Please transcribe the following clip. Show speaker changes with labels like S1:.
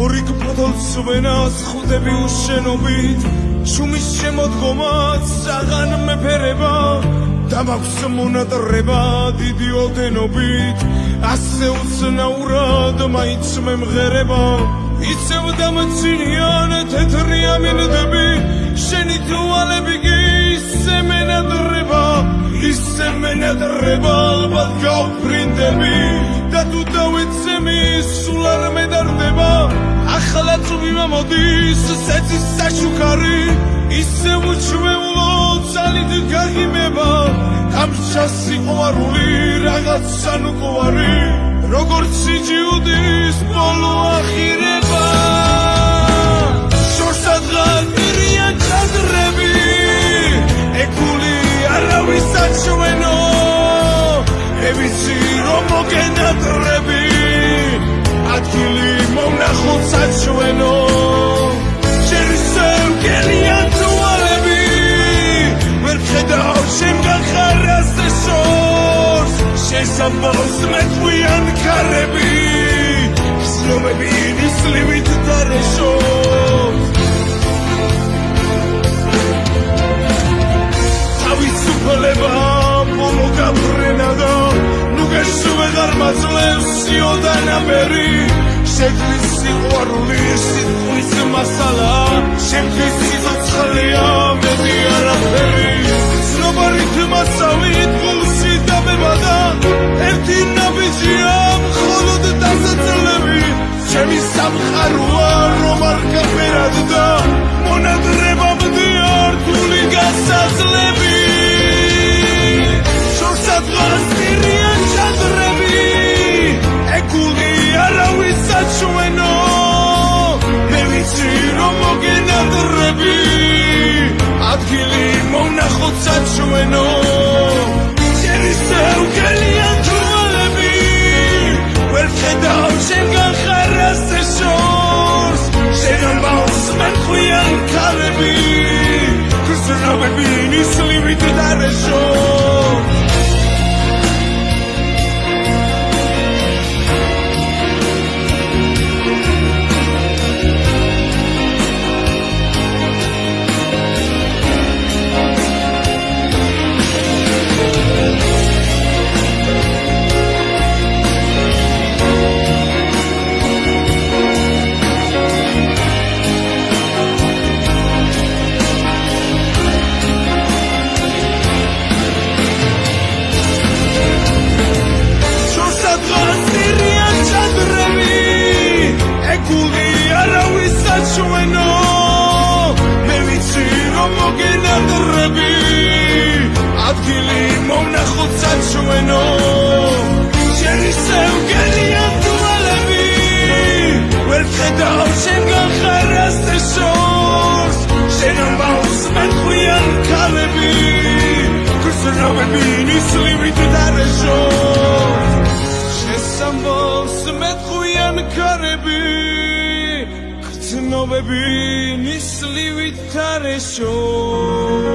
S1: ორი გფოთოლს ვენას ხვდები უშენობით შუმის შემოდგომაც საღან მეფერება და მაქვს მონატრება დიდი ოდენობით ასე უცნაურად მაინც მემღერება იცევ დამცინიან თეთრი ამინდები შენი თვალები კი ისე მენადრება ალბათ გავფრინდები და თუ დავეცემი სულ არ მედარდება ახლა წვიმა მოდის სეცის საშუქარი ისე უჩვეულო ძალით გაგიმება გამრჩა სიყვარული რაღაცა ნუკვარი როგორც სიჯიუდის ბოლო ახირება შორსადღარ მირიან ჩადრები ეკული არავის საჩვენო ევიცი რომ მოგენატრები ადგილი მონახოთ საჩვენო შერისევ გელიან თვალები ვერ ხედავ შემგან ხარას შორს შესაბოს მეყვიან ქარები სნობები ნისლივით დარეშოს თავისუფლება ბოლო გაბრენა და ნუ გეშუვეღარ მაძლევს სიოდანაბერი შეკლის სიყვარული სიტყვის მასალა შემქრის სიცოცხლეა მეტი არაფერი ცნობარით მასავით გულში დაბება ერთი ნაბიჯია მხოლოდ დასაძლები ჩემი სამყაროა რომ არ გაფერად და მონადრებამდე რთული გასაძლები შორსადღარს მირიან ჩადრები ეკული არავის საჩვენო მე ვიცი რომ მოგენატრები ადგილი მონახოთ საჩვენო შერისევ გელიან თვალები ვერ ხედავ შემგან ხარას შორს შენამბავს მეყვიან ქარები გრძნობები ნისლივით დარეშოს ადგილი მონახოთ საჩვენო შერისევ გელიან თვალები ვერ ხედავ შემგან ხარას შორს შენამბავს მეყვიან ქარები გრძნობები ნისლივით დარეშოს შესამბავს მეყვიან ქარები გრძნობები ნისლივით დარეშოს